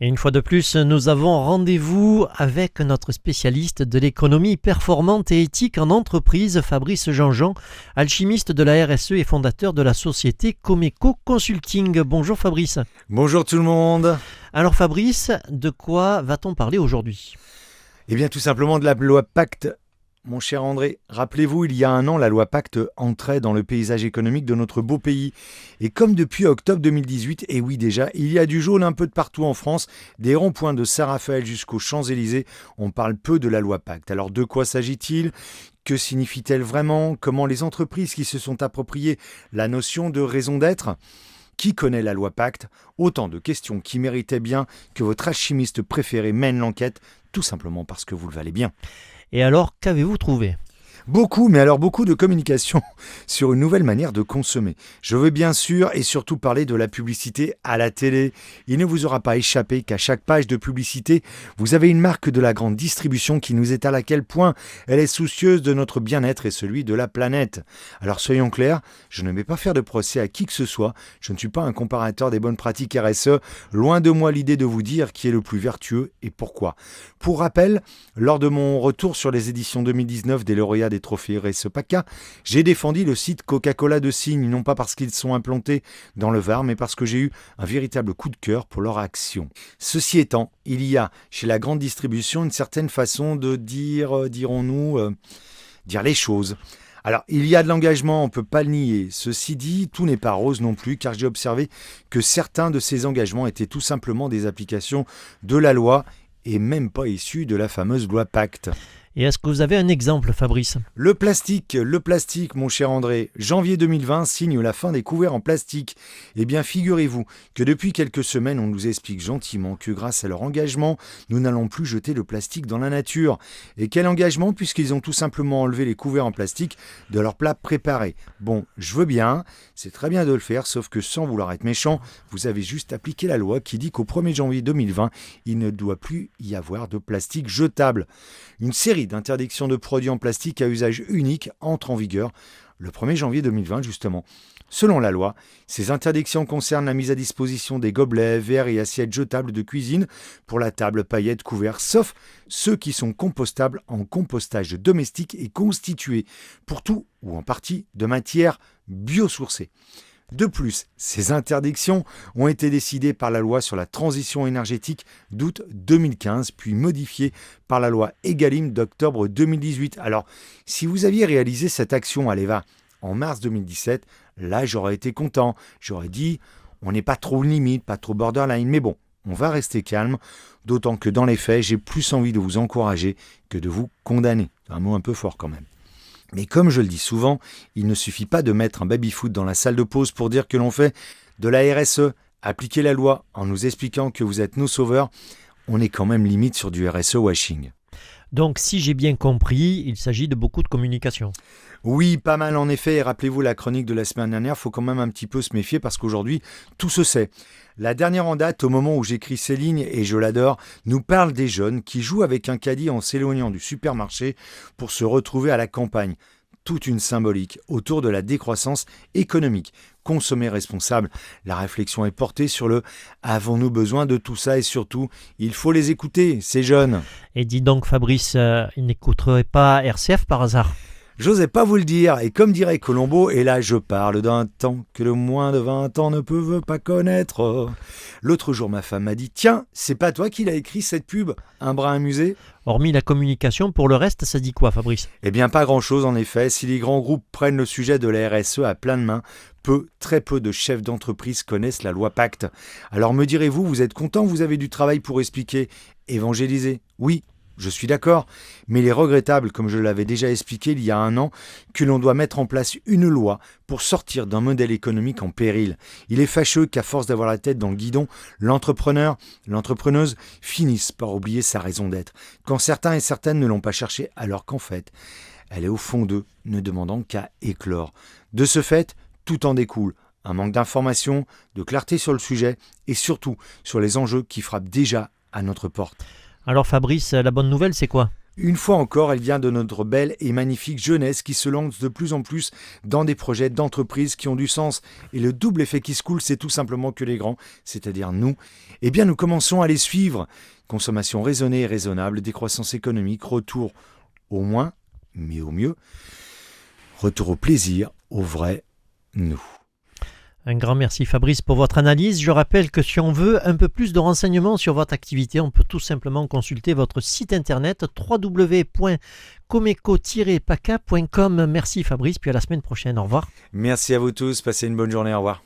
Et une fois de plus, nous avons rendez-vous avec notre spécialiste de l'économie performante et éthique en entreprise, Fabrice Jean-Jean, alchimiste de la RSE et fondateur de la société Comeco Consulting. Bonjour Fabrice. Bonjour tout le monde. Alors Fabrice, de quoi va-t-on parler aujourd'hui ? Eh bien tout simplement de la loi Pacte. Mon cher André, rappelez-vous, il y a un an, la loi Pacte entrait dans le paysage économique de notre beau pays. Et comme depuis octobre 2018, et oui déjà, il y a du jaune un peu de partout en France, des ronds-points de Saint-Raphaël jusqu'aux Champs-Élysées, on parle peu de la loi Pacte. Alors de quoi s'agit-il ? Que signifie-t-elle vraiment ? Comment les entreprises qui se sont appropriées la notion de raison d'être ? Qui connaît la loi Pacte ? Autant de questions qui méritaient bien que votre alchimiste préféré mène l'enquête, tout simplement parce que vous le valez bien. Et alors, qu'avez-vous trouvé ? Beaucoup, mais alors beaucoup de communication sur une nouvelle manière de consommer. Je veux bien sûr et surtout parler de la publicité à la télé. Il ne vous aura pas échappé qu'à chaque page de publicité, vous avez une marque de la grande distribution qui nous étale à quel point elle est soucieuse de notre bien-être et celui de la planète. Alors soyons clairs, je ne vais pas faire de procès à qui que ce soit. Je ne suis pas un comparateur des bonnes pratiques RSE. Loin de moi l'idée de vous dire qui est le plus vertueux et pourquoi. Pour rappel, lors de mon retour sur les éditions 2019 des lauréats des trophées RSE PACA, j'ai défendu le site Coca-Cola de Signes, non pas parce qu'ils sont implantés dans le Var, mais parce que j'ai eu un véritable coup de cœur pour leur action. Ceci étant, il y a chez la grande distribution une certaine façon de dire, dire les choses. Alors, il y a de l'engagement, on ne peut pas le nier. Ceci dit, tout n'est pas rose non plus, car j'ai observé que certains de ces engagements étaient tout simplement des applications de la loi et même pas issus de la fameuse loi Pacte. Et est-ce que vous avez un exemple, Fabrice ? Le plastique, mon cher André. Janvier 2020 signe la fin des couverts en plastique. Eh bien, figurez-vous que depuis quelques semaines, on nous explique gentiment que grâce à leur engagement, nous n'allons plus jeter le plastique dans la nature. Et quel engagement, puisqu'ils ont tout simplement enlevé les couverts en plastique de leurs plats préparés. Bon, je veux bien, c'est très bien de le faire, sauf que sans vouloir être méchant, vous avez juste appliqué la loi qui dit qu'au 1er janvier 2020, il ne doit plus y avoir de plastique jetable. Une série d'interdictions de produits en plastique à usage unique entre en vigueur le 1er janvier 2020 justement. Selon la loi, ces interdictions concernent la mise à disposition des gobelets, verres et assiettes jetables de cuisine pour la table, paillettes, couverts, sauf ceux qui sont compostables en compostage domestique et constitués pour tout ou en partie de matières biosourcées. De plus, ces interdictions ont été décidées par la loi sur la transition énergétique d'août 2015, puis modifiées par la loi Egalim d'octobre 2018. Alors, si vous aviez réalisé cette action à l'EVA en mars 2017, là j'aurais été content. J'aurais dit, on n'est pas trop limite, pas trop borderline, mais bon, on va rester calme, d'autant que dans les faits, j'ai plus envie de vous encourager que de vous condamner. Un mot un peu fort quand même. Mais comme je le dis souvent, il ne suffit pas de mettre un baby-foot dans la salle de pause pour dire que l'on fait de la RSE. Appliquer la loi en nous expliquant que vous êtes nos sauveurs, on est quand même limite sur du RSE washing. Donc si j'ai bien compris, il s'agit de beaucoup de communication. Oui, pas mal en effet, et rappelez-vous la chronique de la semaine dernière, il faut quand même un petit peu se méfier parce qu'aujourd'hui, tout se sait. La dernière en date, au moment où j'écris ces lignes, et je l'adore, nous parle des jeunes qui jouent avec un caddie en s'éloignant du supermarché pour se retrouver à la campagne. Toute une symbolique autour de la décroissance économique. Consommer responsable, la réflexion est portée sur le « avons-nous besoin de tout ça ?» et surtout, il faut les écouter, ces jeunes. Et dis donc Fabrice, ils n'écouteraient pas RCF par hasard ? J'osais pas vous le dire, et comme dirait Colombo, et là je parle d'un temps que le moins de 20 ans ne peut pas connaître. L'autre jour, ma femme m'a dit « Tiens, c'est pas toi qui l'as écrit cette pub, un brin amusé ?» Hormis la communication, pour le reste, ça dit quoi, Fabrice ? Eh bien, pas grand-chose en effet. Si les grands groupes prennent le sujet de la RSE à plein de mains, très peu de chefs d'entreprise connaissent la loi Pacte. Alors me direz-vous, vous êtes content, vous avez du travail pour expliquer, évangéliser ? Oui. Je suis d'accord, mais il est regrettable, comme je l'avais déjà expliqué il y a un an, que l'on doit mettre en place une loi pour sortir d'un modèle économique en péril. Il est fâcheux qu'à force d'avoir la tête dans le guidon, l'entrepreneur, l'entrepreneuse finissent par oublier sa raison d'être, quand certains et certaines ne l'ont pas cherchée, alors qu'en fait, elle est au fond d'eux, ne demandant qu'à éclore. De ce fait, tout en découle. Un manque d'information, de clarté sur le sujet et surtout sur les enjeux qui frappent déjà à notre porte. Alors Fabrice, la bonne nouvelle, c'est quoi ? Une fois encore, elle vient de notre belle et magnifique jeunesse qui se lance de plus en plus dans des projets d'entreprise qui ont du sens. Et le double effet qui se coule, c'est tout simplement que les grands, c'est-à-dire nous, eh bien nous commençons à les suivre. Consommation raisonnée et raisonnable, décroissance économique, retour au moins, mais au mieux, retour au plaisir, au vrai nous. Un grand merci Fabrice pour votre analyse. Je rappelle que si on veut un peu plus de renseignements sur votre activité, on peut tout simplement consulter votre site internet www.comeco-paca.com. Merci Fabrice, puis à la semaine prochaine. Au revoir. Merci à vous tous, passez une bonne journée, au revoir.